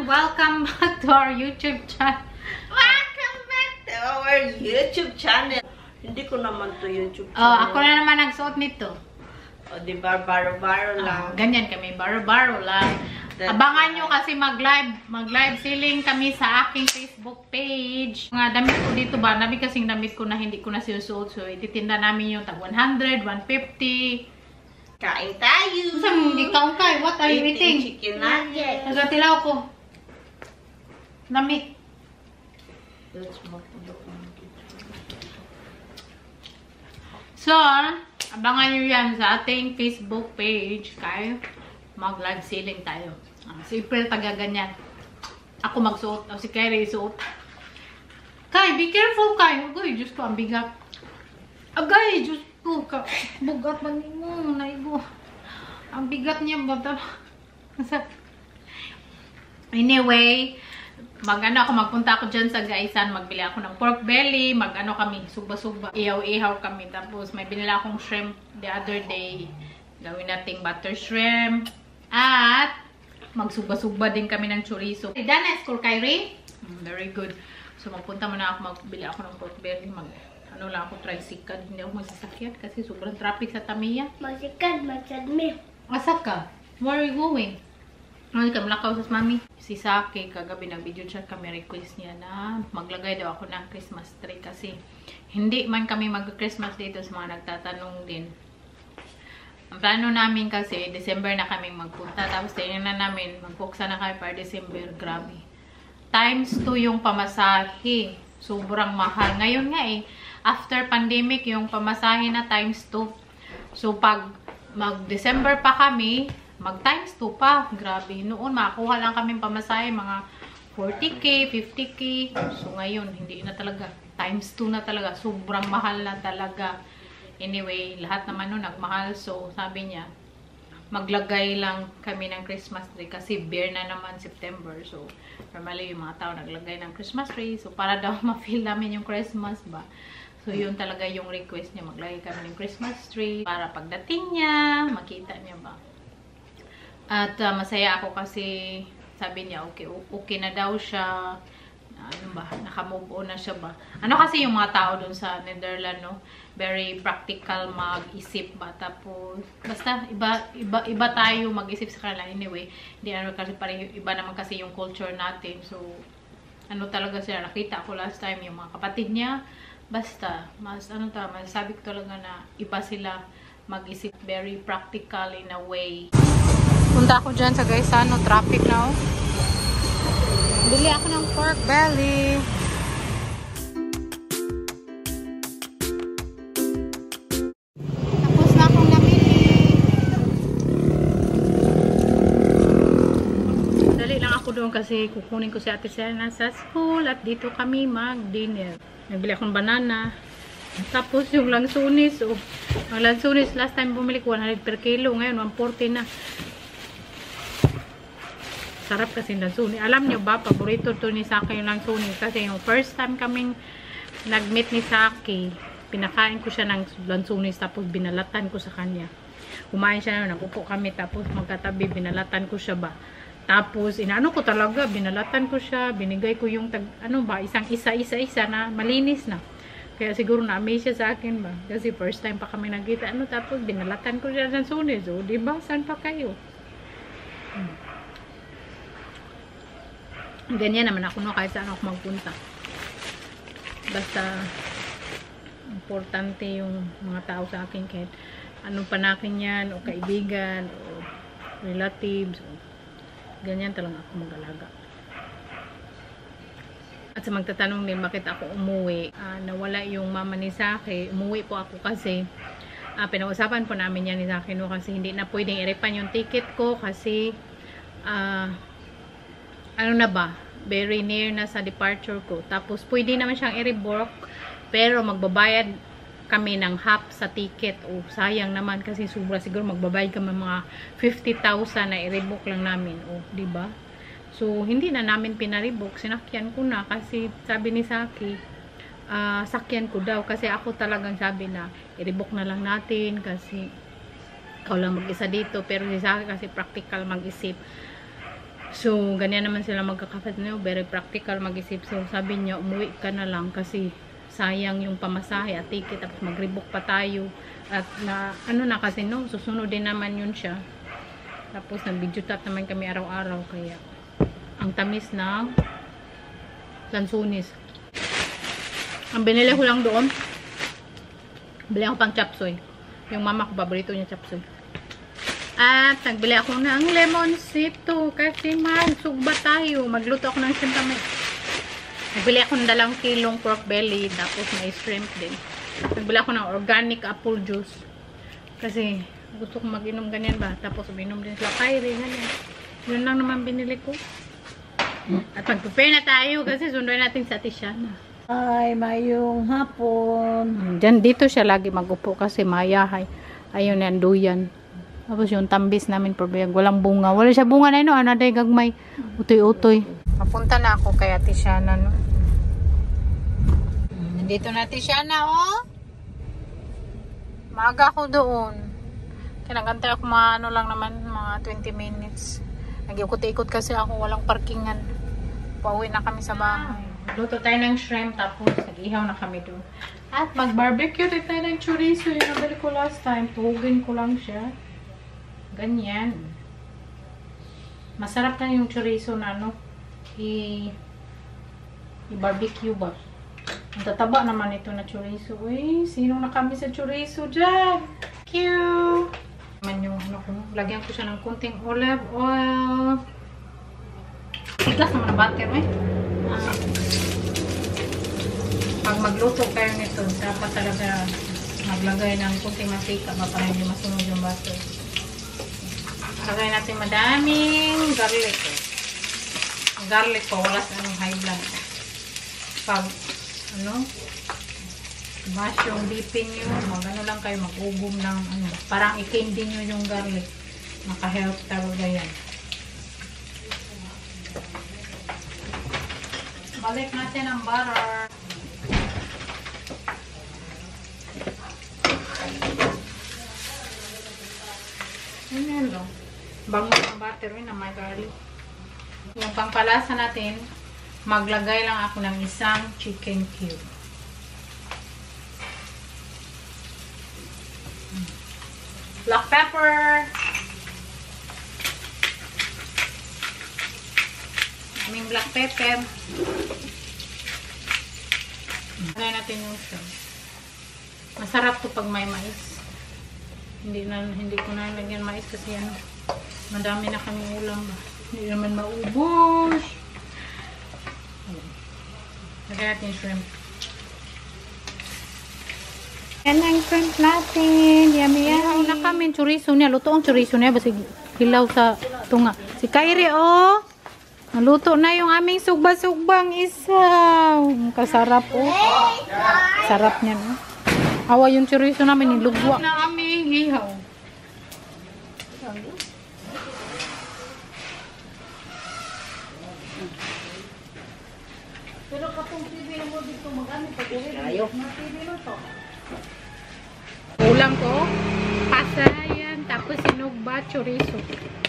Welcome back to our YouTube channel. Welcome back to our YouTube channel. Hindi ko naman to YouTube channel. Ako na naman nagsuot nito. Di ba, baro-baro lang. Ganyan kami, baro-baro lang. Abangan nyo kasi mag-live selling kami sa aking Facebook page. Mga damit ko dito ba, dami kasing damit ko na hindi ko na sinusuot. So, ititinda namin yung tag 100, 150. Kain tayo! Saan ikaw kay? What are you eating? Chicken nuggets. Nagatilaw ko. Damit. So, abangan nyo yan sa ating Facebook page. Kaya mag-live selling tayo. Si April taga ganyan. Ako magsuot. Si Kyrie suot. Kay, be careful Kay. Agay, Diyos ko, ang bigat. Agay, Diyos ko. Bugat man mo. Naigo. Ang bigat niya. Anyway, magpunta ako dyan sa Gaisan, magbili ako ng pork belly, kami, suba-suba, ihaw-ihaw kami. Tapos may binila akong shrimp the other day. Gawin nating butter shrimp. At magsuba-suba din kami ng chorizo. Done at school, Kyrie? Very good. So magpunta muna ako, magbili ako ng pork belly. Lang ako tricycle. Hindi ako magsasakyan kasi sobrang traffic sa Tamiya. Masikad, matsadmi. Asak ka? Where are you going? Ano ka, malakaw sa mami? Si Saki, kagabi nag-video chat kami, request niya na maglagay daw ako ng Christmas tree kasi hindi man kami mag-Christmas dito sa mga nagtatanong din. Ang plano namin kasi, December na kami magpunta. Tapos tingnan na namin, magpuksa na kami para December. Grabe. Times 2 yung pamasahe. Sobrang mahal. Ngayon nga after pandemic, yung pamasahe na times 2. So pag mag-December pa kami, mag-times 2 pa. Grabe. Noon, makakuha lang kami pamasahe, mga 40k, 50k. So, ngayon, hindi na talaga. Times 2 na talaga. Sobrang mahal na talaga. Anyway, lahat naman nun nagmahal. So, sabi niya, maglagay lang kami ng Christmas tree. Kasi bear na naman September. So, normally yung mga tao naglagay ng Christmas tree. So, para daw ma-feel namin yung Christmas ba. So, yun talaga yung request niya. Maglagay kami ng Christmas tree. Para pagdating niya, makita niya ba. At masaya ako kasi sabi niya okay na daw siya. Ano ba, naka-move on na siya ba. Ano kasi yung mga tao dun sa Netherlands, no? Very practical mag-isip ba. Tapos, basta iba tayo mag-isip sa kanila. Anyway, hindi ano kasi parang iba naman kasi yung culture natin. So, ano talaga sila, nakita ko last time yung mga kapatid niya. Basta, masasabi ko talaga na iba sila mag-isip, very practical in a way. Punta ako dyan sa Gaisano, traffic na Bili ako ng pork belly. Tapos na akong namili. Dali lang ako doon kasi kukunin ko si Ate Serna sa school at dito kami mag-dinner. Nagbili akong banana. Tapos yung lansunis. Ang lansunis, last time bumili ko 100 per kilo. Ngayon, 140 na. Sarap kasi lansunis. Alam nyo ba, paborito to ni Saki yung lansunis. Kasi yung first time kaming nag-meet ni Saki, pinakain ko siya ng lansunis tapos binalatan ko sa kanya. Kumain siya na, nagupo kami tapos magkatabi, binalatan ko siya ba. Tapos, inaano ko talaga, binalatan ko siya, binigay ko yung isang isa na malinis na. Kaya siguro na-amaze siya sa akin ba. Kasi first time pa kami nagkita, tapos binalatan ko siya ng lansunis. O, diba? Saan pa kayo? Ganyan naman ako kahit saan ako magpunta. Basta importante yung mga tao sa akin kahit anong panakin yan o kaibigan o relatives ganyan talaga ako mag-alaga. At sa magtatanong din bakit ako umuwi, nawala yung mama ni Saki. Umuwi po ako kasi pinag-usapan po namin yan ni Saki kasi hindi na pwedeng i-refund yung ticket ko kasi very near na sa departure ko. Tapos, pwede naman siyang i-revoke, pero magbabayad kami ng half sa ticket. Sayang naman kasi siguro magbabayad kami mga 50,000 na i-revoke lang namin. Diba? So, hindi na namin pinaribook. Sinakyan ko na kasi sabi ni Saki, sakyan ko daw. Kasi ako talagang sabi na, i-revoke na lang natin kasi ikaw lang mag-isa dito. Pero si Saki kasi practical mag-isip. So, ganyan naman sila magkakapit nyo. Very practical mag-isip. So, sabi niya, umuwi ka na lang kasi sayang yung pamasahe at ticket. Tapos mag-rebook pa tayo. At na, ano na kasi no, susunod din naman yun siya. Tapos nag-video chat naman kami araw-araw. Kaya, ang tamis ng lansunis. Ang binili ko lang doon, bili ako pang chapsoy. Yung mama ko, paborito niya chapsoy. At nagbili ako ng lemonsito kasi magsugba tayo. Magluto ako ng shrimp kami. Nagbili ako ng 2 kilong pork belly. Tapos may shrimp din. Nagbili ako ng organic apple juice. Kasi gusto ko mag-inom ganyan ba. Tapos uminom din sila. Kyrie, ganyan. Yun lang naman binili ko. At mag-prepare na tayo kasi sunduin natin sa Tisyana. Ay, mayong hapon. Diyan, dito siya lagi mag-upo kasi mayahay. Ayun yan, duyan. Tapos yung tambis namin probiyag, walang bunga. Wala siya bunga na yun, ano day gagmay. Utoy-utoy. Mapunta na ako kaya Tisyana, no? Nandito na Tisyana, oh. Maaga ako doon. Kinagantay ako mga ano lang naman, mga 20 minutes. Nag-ikot-ikot kasi ako, walang parkingan. Pauwi na kami sa bahay. Luto tayo ng shrimp, tapos nag-ihaw na kami doon. At mag-barbecue tayo ng chorizo. Yung nabili ko last time, tuhugin ko lang siya. Ganyan. Masarap na yung chorizo na ano, i-barbecue ba. Ang tataba naman ito na chorizo. Uy, sino na kami sa chorizo dyan? Cute! Naman yung ano ko, lagyan ko siya ng kunting olive oil. Siglas naman na butter, eh. Pag magluto kayo nito, dapat talaga maglagay ng kunting mantika para hindi masunog yung butter. Lagay natin madaming garlic. Ang garlic po, wala sa anong high blood. Pag, ano, mash yung dipin nyo, mag-ano lang kayo, mag-ugom ng, ano, parang i-candy nyo yung garlic. Maka-help talaga yan. Balik natin ang butter. Ayan lang. Bango ang butter na may garlic. Yung pangpalasa natin, maglagay lang ako ng isang chicken cube. Black pepper. Aming black pepper. Lagay natin yung shrimp. Masarap to pag may mais. Hindi ko na lagyan mais kasi ano, madami na kami ulam ba. Hindi naman maubos. Lagyan natin shrimp. Yan ang shrimp natin. Yummy yummy. Na kami chorizo niya. Luto ang chorizo niya. Basta hilaw sa tunga. Si Kyrie, oh. Naluto na yung aming sugba-sugbang isaw. Kasarap, oh. Sarap niya, no? Awa yung chorizo namin, nilugwa. Na aming ihaw. Pero kapong TV mo dito mag-ano pag-uwi. Ayaw. Ulam ko, pasayan, tapos sinugba, chorizo.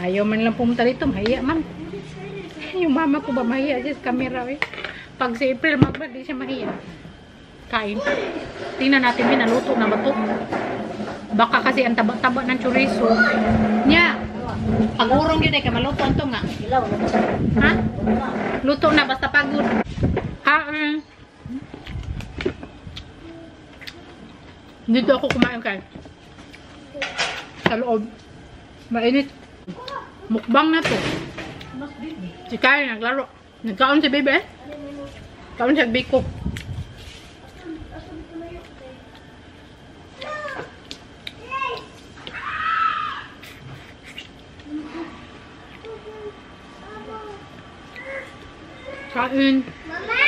Ayaw man lang pumunta dito, mahiya man. Yung mama ko ba mahiya sa camera, eh. Pag si April magba, di siya mahiya. Kain. Tingnan natin, naluto na ba ito? Baka kasi ang taba-taba ng chorizo. Nya, pag-urong yun eh, maluto ito nga. Ha? Luto na, basta pagod. Ha? Dito ako kumain kayo. Sa loob. Mainit. Mukbang na to. Si Kyle naglaro. Nagkaon si Bebe eh. Kaon siya biko. Kain. Mama!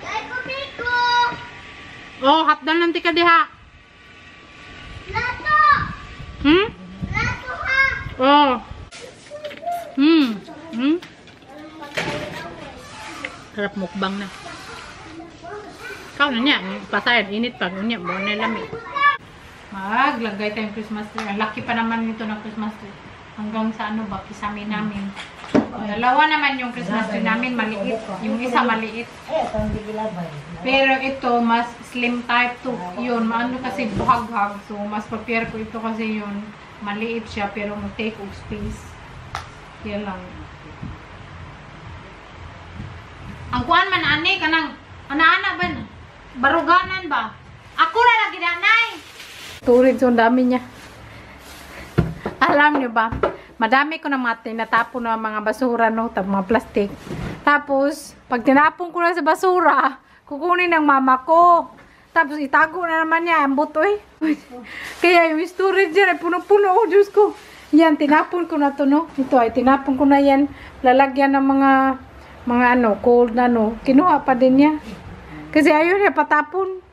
Dahil ko biko! Oh, hapdan lang tika diha. Lato! Hmm? Lato ha! Oh. Harap mukbang na. Kau na niya. Pasayan. Init pa. Unya. Buwan na lami. Maglagay tayong Christmas tree. Ang laki pa naman nito ng Christmas tree. Hanggang sa ano ba? Kisami namin. Dalawa naman yung Christmas tree namin, maliit. Yung isa maliit. Pero ito, mas slim type to. Yun, maano kasi buhag-hag. So, mas prepare ko ito kasi yun, maliit siya, pero mag-take of space. Yan lang. Ang kuhan man, ani, kanang, ana-ana ba? Baruganan ba? Ako na lagi nanay! Turid, so dami niya. Alam niyo ba? Madami ko na mga tinatapon na mga basura, no? Mga plastic. Tapos, pag tinapon ko na sa basura, kukunin ng mama ko. Tapos, itago na naman niya. Ang butoy. Kaya yung storage dyan ay puno-puno. Oh, Diyos ko. Yan, tinapon ko na to, no? Ito ay, tinapon ko na yan. Lalagyan ng mga ano, cold na, no? Kinuha pa din niya. Kasi ayun niya, patapon.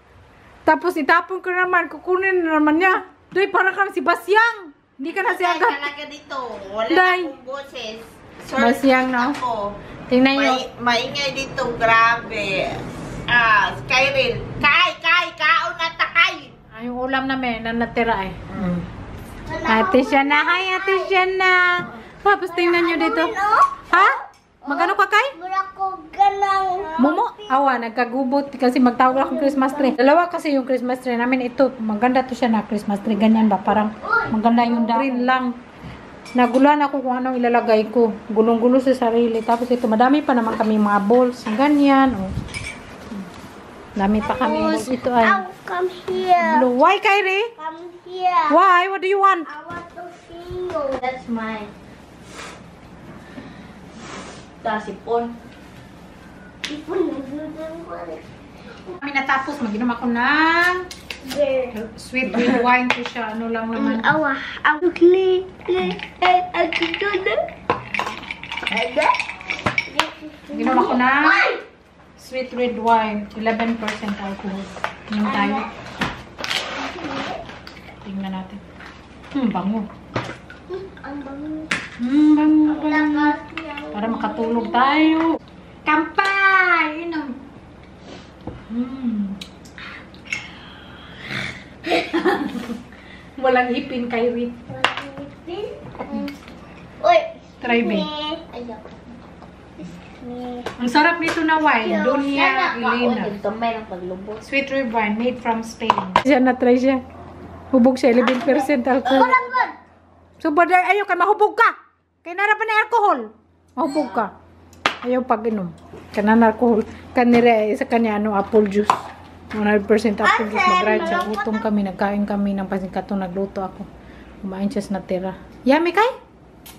Tapos, itapon ko naman. Kukunin na naman niya. Doy, parang kang si Basyang. Hindi ka na siya agad. Talaga dito. Wala Day. na akong boses. Basyang, no? Ako. Tingnan nyo. Maingay dito. Grabe. Skyrim. Kaon na takay. Ay, yung ulam namin na natira eh. Ate Shana. Hi, Ate Shana. Tapos tingnan nyo dito. Ha? Magano ka kay? Mura ko ganang. Momo? Awa, nagkagubot kasi magtawag akong Christmas tree. Dalawa kasi yung Christmas tree namin. Ito, maganda to siya na Christmas tree. Ganyan ba? Parang maganda yung green lang. Nagulan ako kung anong ilalagay ko. Gulong-gulo sa sarili. Tapos ito, madami pa naman kami mga balls. Ganyan. Oh. Dami pa kami. Ito ay Come here. blue. Why, Kyrie? Come here. Why? What do you want? I want to see you. That's mine. Sipon. Kami natapos, mag-inom ako ng sweet red wine to siya. Ano lang naman. Awa. Ugly. Mag-inom ako ng sweet red wine. 11% alcohol. Inom tayo. Tingnan natin. Bango. Ang bango. Bango. Para makatulog tayo. Kampay! Inom. Walang ipin, Kyrie. Uy. Try, babe. Ayoko. Ang sarap nito na wine. Doña Elena. Gamay ng paglubot. Sweet red wine made from Spain. Siya na-try siya. Hubog siya. 11% alcohol. So, ayaw ka. Mahubog ka. Kaya narapan na alcohol. Mahubog ka. Ayaw pag-inom. Kanan alcohol. Kanira sa kanya apple juice. 100% apple juice. Mag-ride siya. Utong kami. Nagkain kami ng pasingkato. Nagluto ako. Kumain siya sa natira. Yummy kay?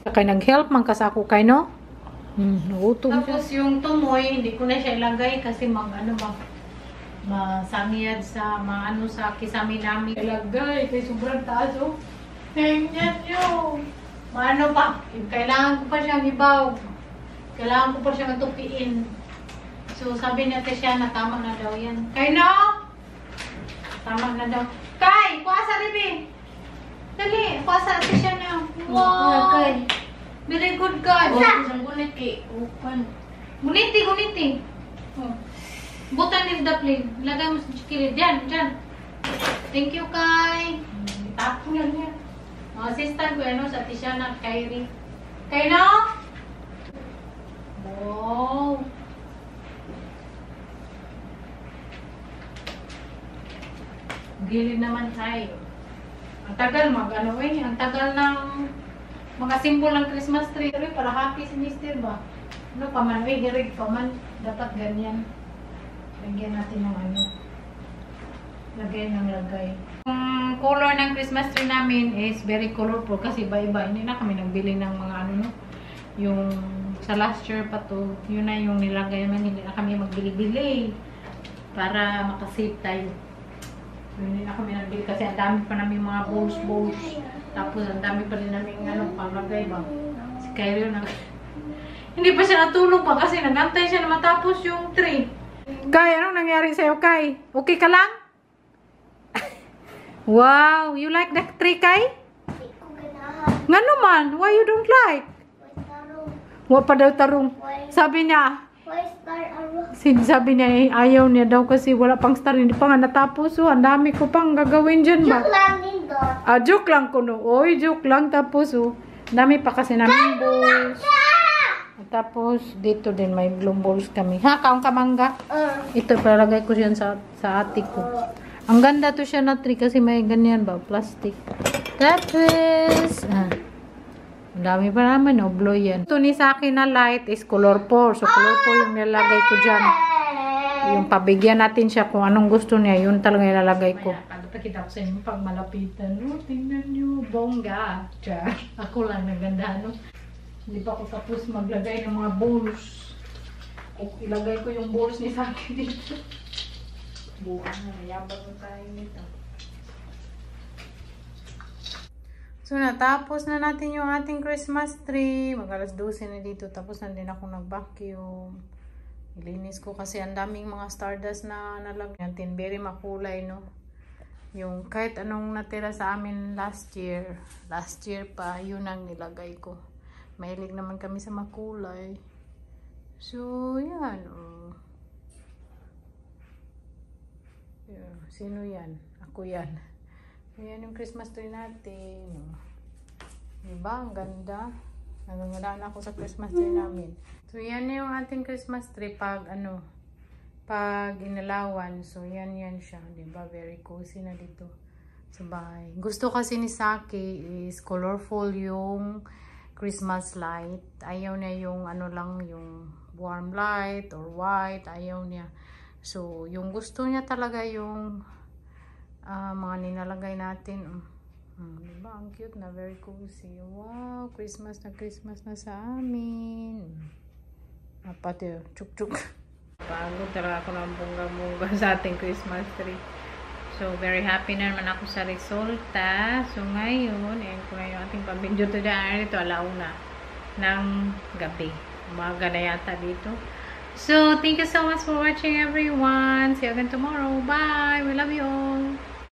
Kaya nag-help man kasako kay, no? Nautong siya. Tapos yung tumoy, hindi ko na siya ilagay kasi masangiyad sa sa kisami namin. Ilagay kay sobrang taas, oh. Tingnan nyo. Maano pa? Kailangan ko pa siyang ibaw. Kailangan ko pa siyang tupiin. So, sabi niya siya na tama na daw yan. Kay no? Tama na daw. Kay! Kuha sa ribi! Dali! Kuha sa ate siya na. Wow! Very good ka. Isang guniti. Guniti. Oh. Butan is the plate. Lagay mo sa chikilid. Diyan. Thank you, Kay. Tapon lang yan. Assistant ko sa ate siya na Kyrie. Kay no? Wow! Gilid naman tayo. Ang tagal ang tagal ng mga simbol ng Christmas tree. Para happy si Mister ba? Ano pa man, hirig pa man. Dapat ganyan. Lagyan natin ng lagay. Ang color ng Christmas tree namin is very colorful kasi iba-iba. Hindi na kami nagbili ng mga yung sa last year pa to. Yun na yung nilagay naman. Hindi na kami magbili-bili para makasave tayo. Hindi na kami nagbili kasi ang dami pa namin mga bowls. Tapos ang dami pa rin namin panglagay ba. Si Kyrie hindi pa siya natulog pa kasi nagantay siya na matapos yung tree. Kay, anong nangyari sa'yo, Kay? Okay ka lang? Wow, you like that tree, Kay? Nga naman, why you don't like? Wa pa daw tarong. Sabi niya, sabi niya, ayaw niya daw kasi wala pang star. Hindi pa nga natapos. Ang dami ko pang gagawin dyan ba? Joke lang ko no. Oy, joke lang. Tapos ang dami pa kasi namin balls. Tapos, dito din may bloom balls kami. Ha, kaong kamangga? Ito, palagay ko siya sa atik ko. Ang ganda to siya na tree kasi may ganyan ba? Plastic. Tapos, ang dami pa naman, no? Blue yan. Ito ni sa akin na light is color 4. So, color 4 yung nilalagay ko dyan. Yung pabigyan natin siya kung anong gusto niya, yun talaga nilalagay ko. Pakita ko sa inyo pag malapitan. No, tingnan nyo, bongga. Tsa, ako lang naganda, no? Hindi pa ako tapos maglagay ng mga balls. Ilagay ko yung balls ni sa akin dito. Buwan na, mayabang na tayo nito. So, natapos na natin yung ating Christmas tree. Mag-alas 12 na dito. Tapos na din ako nag-vacuum. Ilinis ko kasi ang daming mga stardust na nalagyan. Very makulay, no? Yung kahit anong natira sa amin last year pa, yun ang nilagay ko. Mahilig naman kami sa makulay. So, yan. Oh. Yeah. Sino yan? Ako yan. Ayan yung Christmas tree natin. Diba? Ang ganda. Nagagandaan ako sa Christmas tree namin. So, yan na yung ating Christmas tree pag pag inalawan. So, yan siya. Diba? Very cozy na dito sa bahay. Gusto kasi ni Saki is colorful yung Christmas light. Ayaw niya yung lang, yung warm light or white. Ayaw niya. So, yung gusto niya talaga yung mga ninalagay natin. Diba? Ang cute na. Very cozy. Wow! Christmas na sa amin. Pati, chuk-chuk. Pagod talaga ako ng bongga-bongga sa ating Christmas tree. So, very happy na naman ako sa resulta. So, ngayon, ko na yung ating pabidyo to dyan. Ito, alauna ng gabi. Umaga na yata dito. So, thank you so much for watching, everyone. See you again tomorrow. Bye! We love you all.